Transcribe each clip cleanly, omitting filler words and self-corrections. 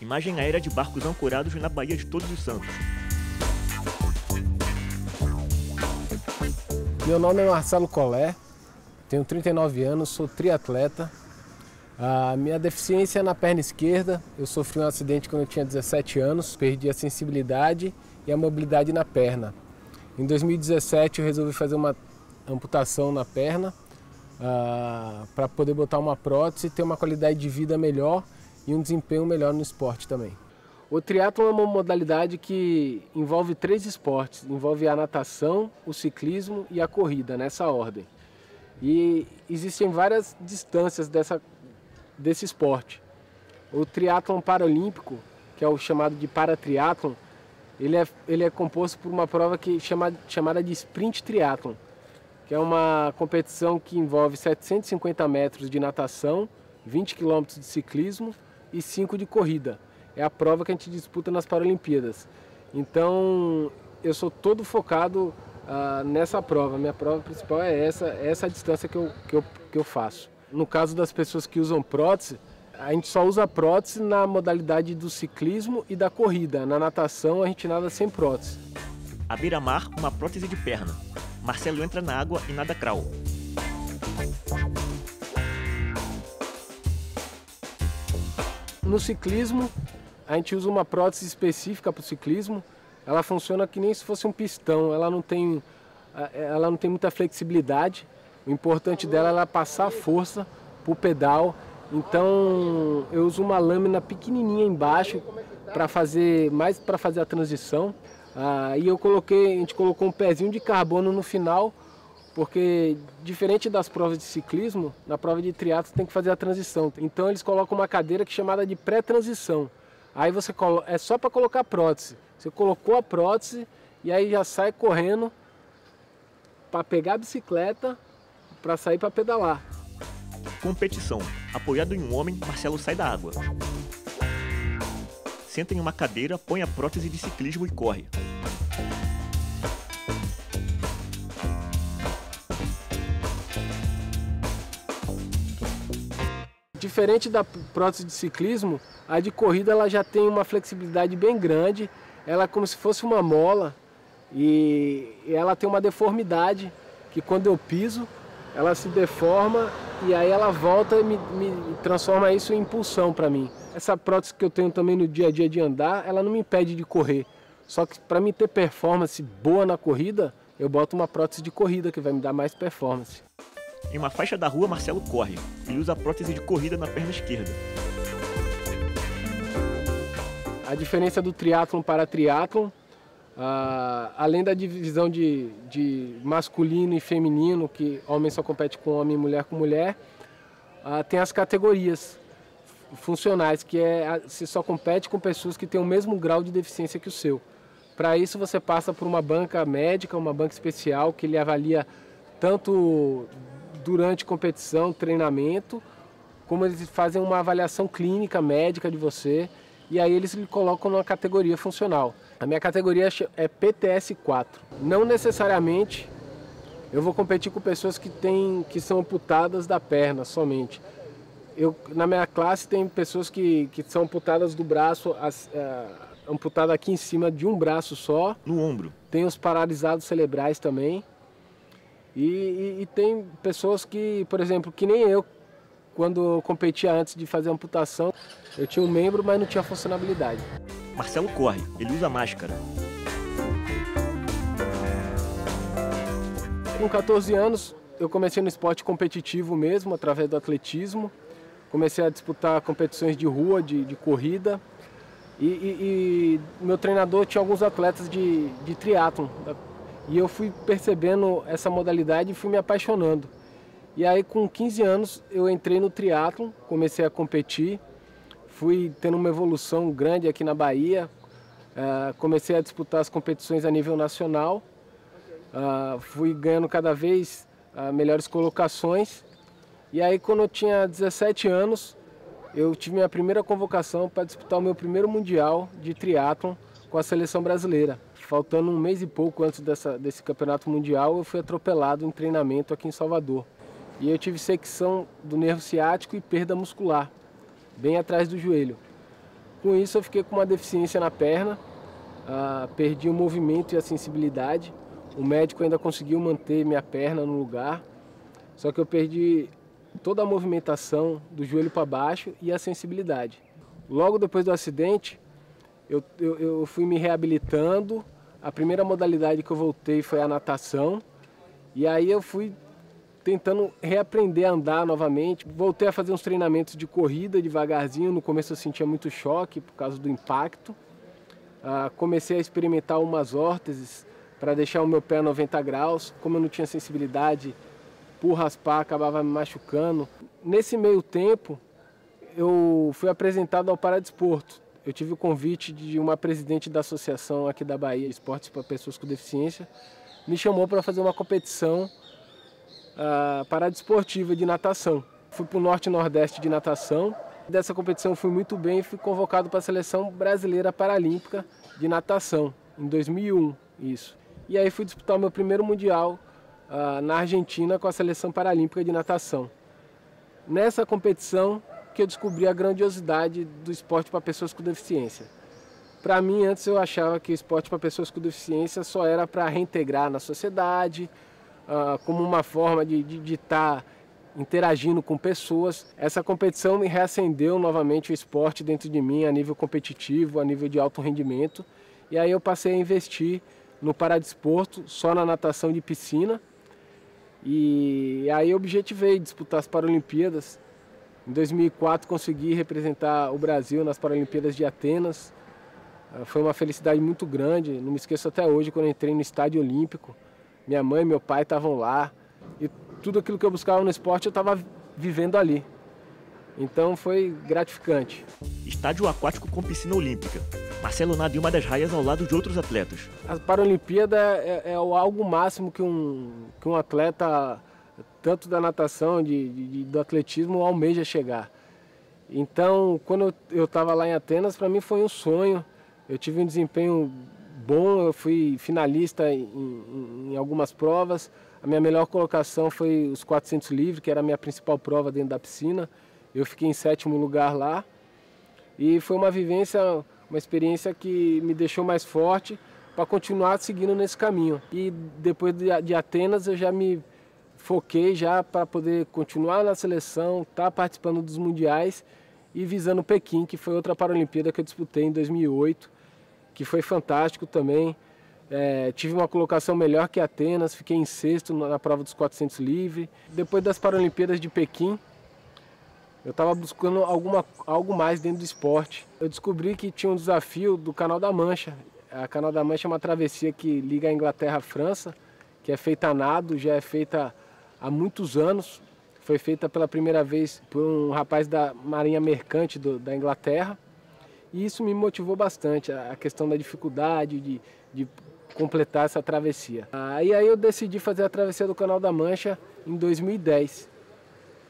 Imagem aérea de barcos ancorados na Baía de Todos os Santos. Meu nome é Marcelo Collet, tenho 39 anos, sou triatleta. A minha deficiência é na perna esquerda. Eu sofri um acidente quando eu tinha 17 anos, perdi a sensibilidade e a mobilidade na perna. Em 2017 eu resolvi fazer uma amputação na perna para poder botar uma prótese, ter uma qualidade de vida melhor e um desempenho melhor no esporte também. O triatlon é uma modalidade que envolve 3 esportes, envolve a natação, o ciclismo e a corrida, nessa ordem. E existem várias distâncias desse esporte. O triatlon paralímpico, que é o chamado de paratriatlon, ele é composto por uma prova chamada de sprint triatlon, que é uma competição que envolve 750 metros de natação, 20 km de ciclismo e 5 de corrida. É a prova que a gente disputa nas Paralimpíadas. Então, eu sou todo focado nessa prova. Minha prova principal é essa distância que eu faço. No caso das pessoas que usam prótese, a gente só usa prótese na modalidade do ciclismo e da corrida. Na natação, a gente nada sem prótese. À beira-mar, uma prótese de perna. Marcelo entra na água e nada crawl. No ciclismo, a gente usa uma prótese específica para o ciclismo. Ela funciona que nem se fosse um pistão, ela não tem muita flexibilidade. O importante dela é ela passar força para o pedal. Então eu uso uma lâmina pequenininha embaixo para fazer a transição. E a gente colocou um pezinho de carbono no final, porque diferente das provas de ciclismo, na prova de triatlo tem que fazer a transição. Então eles colocam uma cadeira que é chamada de pré-transição. Aí é só para colocar a prótese. Você colocou a prótese e aí já sai correndo para pegar a bicicleta para sair para pedalar. Competição. Apoiado em um homem, Marcelo sai da água. Senta em uma cadeira, põe a prótese de ciclismo e corre. Diferente da prótese de ciclismo, a de corrida ela já tem uma flexibilidade bem grande. Ela é como se fosse uma mola e ela tem uma deformidade que quando eu piso, ela se deforma e aí ela volta e me transforma isso em impulsão para mim. Essa prótese que eu tenho também no dia a dia de andar, ela não me impede de correr. Só que para mim ter performance boa na corrida, eu boto uma prótese de corrida que vai me dar mais performance. Em uma faixa da rua, Marcelo corre. Ele usa a prótese de corrida na perna esquerda. A diferença do triatlon para triatlon, além da divisão de masculino e feminino, que homem só compete com homem e mulher com mulher, tem as categorias funcionais, que você só compete com pessoas que têm o mesmo grau de deficiência que o seu. Para isso você passa por uma banca médica, uma banca especial, que ele avalia tanto durante competição, treinamento, como eles fazem uma avaliação clínica, médica de você, e aí eles lhe colocam numa categoria funcional. A minha categoria é PTS 4. Não necessariamente eu vou competir com pessoas que são amputadas da perna somente. Na minha classe tem pessoas que são amputadas do braço, amputada aqui em cima de um braço só. No ombro. Tem os paralisados cerebrais também. E tem pessoas que, por exemplo, que nem eu, quando eu competia antes de fazer a amputação, eu tinha um membro, mas não tinha funcionalidade. Marcelo corre, ele usa máscara. Com 14 anos, eu comecei no esporte competitivo mesmo, através do atletismo. Comecei a disputar competições de rua, de corrida. E meu treinador tinha alguns atletas de triatlon. E eu fui percebendo essa modalidade e fui me apaixonando. E aí com 15 anos eu entrei no triatlon, comecei a competir. Fui tendo uma evolução grande aqui na Bahia. Comecei a disputar as competições a nível nacional. Fui ganhando cada vez melhores colocações. E aí quando eu tinha 17 anos, eu tive minha primeira convocação para disputar o meu primeiro mundial de triatlon com a seleção brasileira. Faltando um mês e pouco antes desse campeonato mundial, eu fui atropelado em treinamento aqui em Salvador. E eu tive secção do nervo ciático e perda muscular, bem atrás do joelho. Com isso eu fiquei com uma deficiência na perna, perdi o movimento e a sensibilidade. O médico ainda conseguiu manter minha perna no lugar, só que eu perdi toda a movimentação do joelho para baixo e a sensibilidade. Logo depois do acidente, eu fui me reabilitando. A primeira modalidade que eu voltei foi a natação. E aí eu fui tentando reaprender a andar novamente. Voltei a fazer uns treinamentos de corrida devagarzinho. No começo eu sentia muito choque por causa do impacto. Comecei a experimentar umas órteses para deixar o meu pé a 90 graus. Como eu não tinha sensibilidade, por raspar acabava me machucando. Nesse meio tempo, eu fui apresentado ao Paradesporto. Eu tive o convite de uma presidente da associação aqui da Bahia, Esportes para Pessoas com Deficiência, me chamou para fazer uma competição paradesportiva de natação. Fui para o Norte e Nordeste de natação. Dessa competição eu fui muito bem e fui convocado para a Seleção Brasileira Paralímpica de Natação, em 2001, isso. E aí fui disputar o meu primeiro Mundial na Argentina com a Seleção Paralímpica de Natação. Nessa competição que eu descobri a grandiosidade do esporte para pessoas com deficiência. Para mim, antes eu achava que o esporte para pessoas com deficiência só era para reintegrar na sociedade, como uma forma de estar interagindo com pessoas. Essa competição me reacendeu novamente o esporte dentro de mim a nível competitivo, a nível de alto rendimento. E aí eu passei a investir no paradesporto, só na natação de piscina. E aí eu objetivei disputar as Paralimpíadas. Em 2004 consegui representar o Brasil nas Paralimpíadas de Atenas. Foi uma felicidade muito grande, não me esqueço até hoje quando eu entrei no Estádio Olímpico. Minha mãe e meu pai estavam lá e tudo aquilo que eu buscava no esporte eu estava vivendo ali. Então foi gratificante. Estádio aquático com piscina olímpica. Marcelo nada em uma das raias ao lado de outros atletas. A Paralimpíada é algo máximo que um atleta, tanto da natação, do atletismo, almeja chegar. Então, quando eu estava lá em Atenas, para mim foi um sonho. Eu tive um desempenho bom, eu fui finalista em algumas provas. A minha melhor colocação foi os 400 livre, que era a minha principal prova dentro da piscina. Eu fiquei em 7º lugar lá. E foi uma vivência, uma experiência que me deixou mais forte para continuar seguindo nesse caminho. E depois de Atenas eu já me foquei já para poder continuar na seleção, estar participando dos mundiais e visando Pequim, que foi outra Paralimpíada que eu disputei em 2008, que foi fantástico também. Tive uma colocação melhor que Atenas, fiquei em 6º na prova dos 400 livre. Depois das Paralimpíadas de Pequim, eu estava buscando algo mais dentro do esporte. Eu descobri que tinha um desafio do Canal da Mancha. O Canal da Mancha é uma travessia que liga a Inglaterra à França, que é feita a nado, já é feita há muitos anos. Foi feita pela primeira vez por um rapaz da Marinha Mercante da Inglaterra. E isso me motivou bastante, a questão da dificuldade de completar essa travessia. Aí eu decidi fazer a travessia do Canal da Mancha em 2010.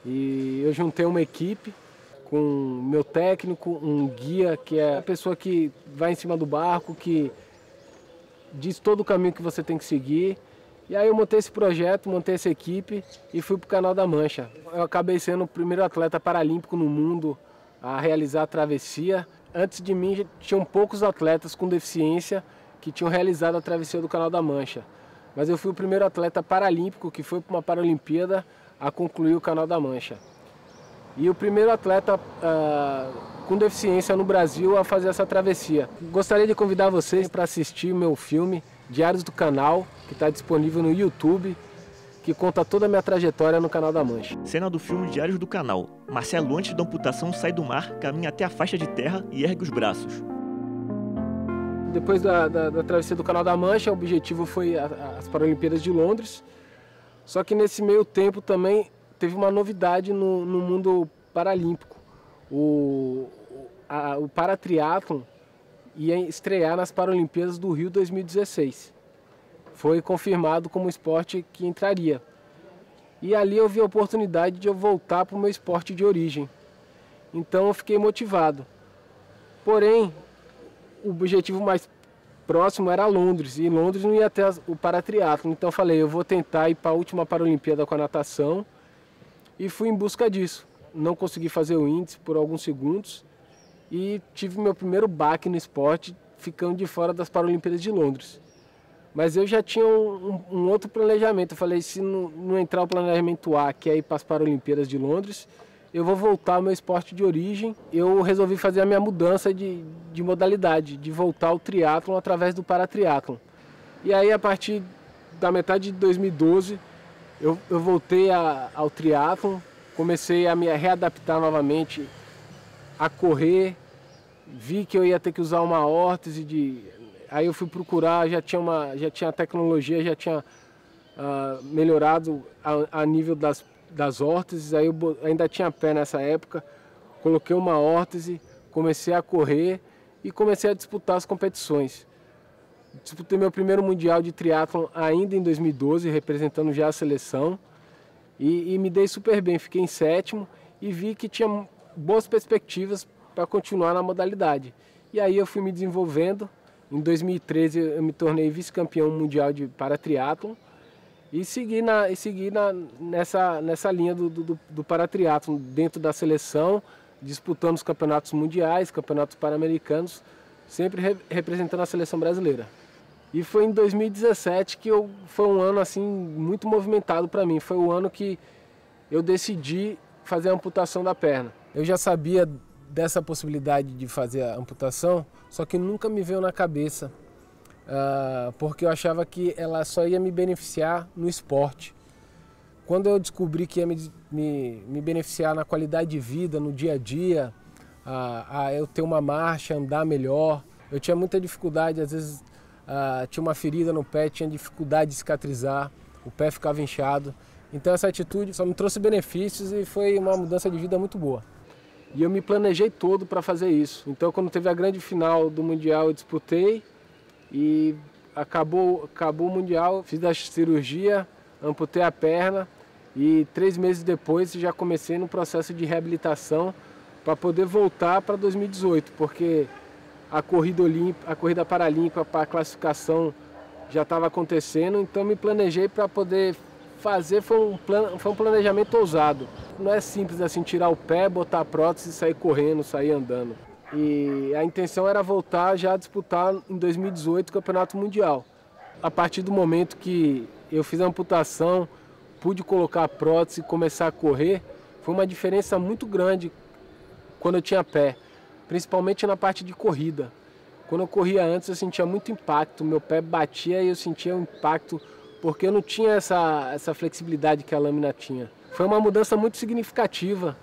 E eu juntei uma equipe com meu técnico, um guia, que é a pessoa que vai em cima do barco, que diz todo o caminho que você tem que seguir. E aí eu montei esse projeto, montei essa equipe e fui para o Canal da Mancha. Eu acabei sendo o primeiro atleta paralímpico no mundo a realizar a travessia. Antes de mim, tinham poucos atletas com deficiência que tinham realizado a travessia do Canal da Mancha. Mas eu fui o primeiro atleta paralímpico que foi para uma Paralimpíada a concluir o Canal da Mancha. E o primeiro atleta com deficiência no Brasil a fazer essa travessia. Gostaria de convidar vocês para assistir o meu filme Diários do Canal, que está disponível no YouTube, que conta toda a minha trajetória no Canal da Mancha. Cena do filme Diários do Canal. Marcelo, antes da amputação, sai do mar, caminha até a faixa de terra e ergue os braços. Depois da travessia do Canal da Mancha, o objetivo foi as Paralimpíadas de Londres. Só que nesse meio tempo também teve uma novidade no mundo paralímpico. O paratriatlon ia estrear nas Paralimpíadas do Rio 2016. Foi confirmado como esporte que entraria. E ali eu vi a oportunidade de eu voltar para o meu esporte de origem. Então eu fiquei motivado. Porém, o objetivo mais próximo era Londres, e Londres não ia ter o paratriatlon. Então eu falei, eu vou tentar ir para a última Paralimpíada com a natação, e fui em busca disso. Não consegui fazer o índice por alguns segundos, e tive meu primeiro baque no esporte, ficando de fora das Paralimpíadas de Londres. Mas eu já tinha um outro planejamento. Eu falei, se não entrar o planejamento A, que é ir para as Paralimpíadas de Londres, eu vou voltar ao meu esporte de origem. Eu resolvi fazer a minha mudança de modalidade, de voltar ao triatlon através do paratriatlon. E aí, a partir da metade de 2012, eu voltei ao triatlon, comecei a me readaptar novamente a correr, vi que eu ia ter que usar uma órtese Aí eu fui procurar, já tinha tecnologia, já tinha melhorado a nível das órteses, aí eu ainda tinha pé nessa época, coloquei uma órtese, comecei a correr e comecei a disputar as competições. Disputei meu primeiro mundial de triatlon ainda em 2012, representando já a seleção, e me dei super bem, fiquei em sétimo e vi que tinha boas perspectivas para continuar na modalidade. E aí eu fui me desenvolvendo. Em 2013 eu me tornei vice-campeão mundial de paratriatlon e segui nessa linha do paratriatlon, dentro da seleção, disputando os campeonatos mundiais, campeonatos pan-americanos, sempre representando a seleção brasileira. E foi em 2017 que foi um ano assim muito movimentado para mim. Foi o ano que eu decidi fazer a amputação da perna. Eu já sabia dessa possibilidade de fazer a amputação, só que nunca me veio na cabeça, porque eu achava que ela só ia me beneficiar no esporte. Quando eu descobri que ia me beneficiar na qualidade de vida, no dia a dia, a eu ter uma marcha, andar melhor, eu tinha muita dificuldade, às vezes tinha uma ferida no pé, tinha dificuldade de cicatrizar, o pé ficava inchado. Então essa atitude só me trouxe benefícios e foi uma mudança de vida muito boa. E eu me planejei todo para fazer isso. Então quando teve a grande final do Mundial eu disputei e acabou o Mundial, fiz a cirurgia, amputei a perna e 3 meses depois já comecei no processo de reabilitação para poder voltar para 2018, porque a corrida paralímpica para a classificação já estava acontecendo, então me planejei para poder fazer, foi um planejamento ousado. Não é simples assim tirar o pé, botar a prótese e sair correndo, sair andando. E a intenção era voltar já a disputar em 2018 o Campeonato Mundial. A partir do momento que eu fiz a amputação, pude colocar a prótese e começar a correr, foi uma diferença muito grande quando eu tinha pé, principalmente na parte de corrida. Quando eu corria antes eu sentia muito impacto, meu pé batia e eu sentia um impacto porque eu não tinha essa flexibilidade que a lâmina tinha. Foi uma mudança muito significativa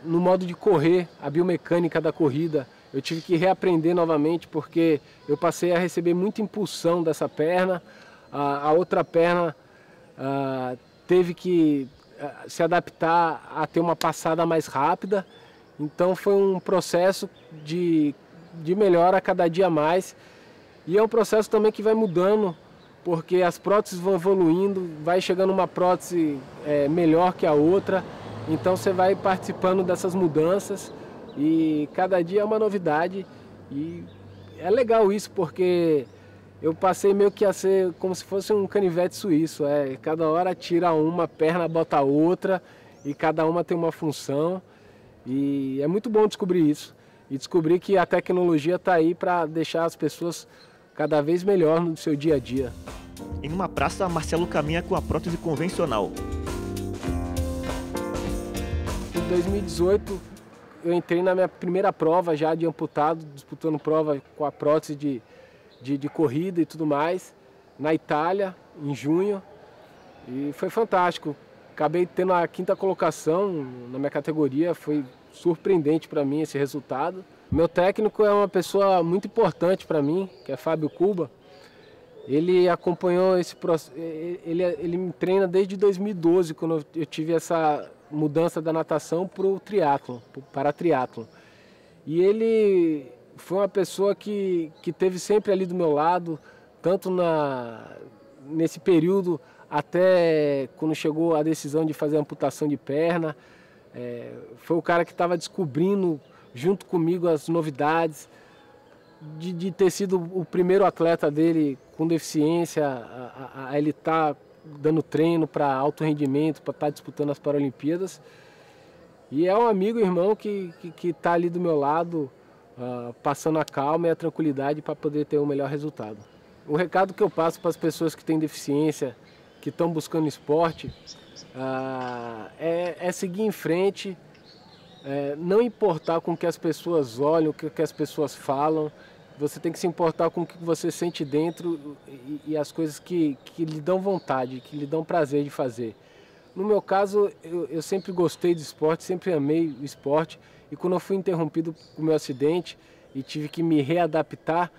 no modo de correr, a biomecânica da corrida. Eu tive que reaprender novamente porque eu passei a receber muita impulsão dessa perna, a outra perna teve que se adaptar a ter uma passada mais rápida. Então foi um processo de melhora a cada dia mais. E é um processo também que vai mudando, porque as próteses vão evoluindo, vai chegando uma prótese melhor que a outra. Então você vai participando dessas mudanças e cada dia é uma novidade. E é legal isso, porque eu passei meio que a ser como se fosse um canivete suíço. Cada hora tira uma perna, bota outra e cada uma tem uma função. E é muito bom descobrir isso e descobrir que a tecnologia está aí para deixar as pessoas cada vez melhor no seu dia a dia. Em uma praça, Marcelo caminha com a prótese convencional. Em 2018, eu entrei na minha primeira prova já de amputado, disputando prova com a prótese de corrida e tudo mais, na Itália, em junho, e foi fantástico. Acabei tendo a 5ª colocação na minha categoria, foi surpreendente para mim esse resultado. Meu técnico é uma pessoa muito importante para mim, que é Fábio Cuba. Ele acompanhou esse processo, ele me treina desde 2012, quando eu tive essa mudança da natação para o triatlon, para triatlon. E ele foi uma pessoa que esteve sempre ali do meu lado, tanto nesse período até quando chegou a decisão de fazer a amputação de perna. Foi o cara que estava descobrindo junto comigo as novidades, de ter sido o primeiro atleta dele com deficiência, a ele estar dando treino para alto rendimento, para estar disputando as Paralimpíadas. E é um amigo, irmão, que tá ali do meu lado, passando a calma e a tranquilidade para poder ter o melhor resultado. O recado que eu passo para as pessoas que têm deficiência, que estão buscando esporte, é seguir em frente, não importar com o que as pessoas olham, o que as pessoas falam. Você tem que se importar com o que você sente dentro e as coisas que lhe dão vontade, que lhe dão prazer de fazer. No meu caso, eu sempre gostei de esporte, sempre amei o esporte. E quando eu fui interrompido com o meu acidente e tive que me readaptar,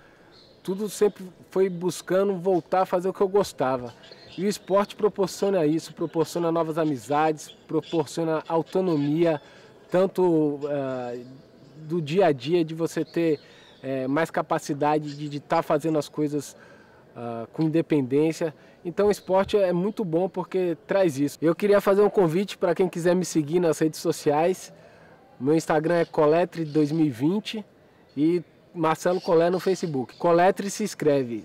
tudo sempre foi buscando voltar a fazer o que eu gostava. E o esporte proporciona isso, proporciona novas amizades, proporciona autonomia, tanto do dia a dia, de você ter mais capacidade de estar fazendo as coisas com independência. Então o esporte é muito bom porque traz isso. Eu queria fazer um convite para quem quiser me seguir nas redes sociais. Meu Instagram é Colletri2020 e Marcelo Collé no Facebook. Colletri se escreve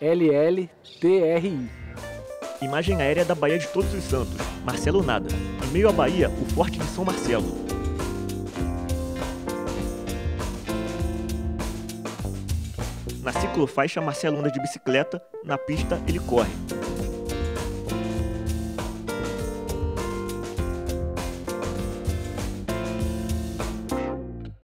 Collttri. Imagem aérea da Baía de Todos os Santos, Marcelo Nada. Em meio à Bahia, o Forte de São Marcelo. Na ciclofaixa, Marcelo anda de bicicleta, na pista ele corre.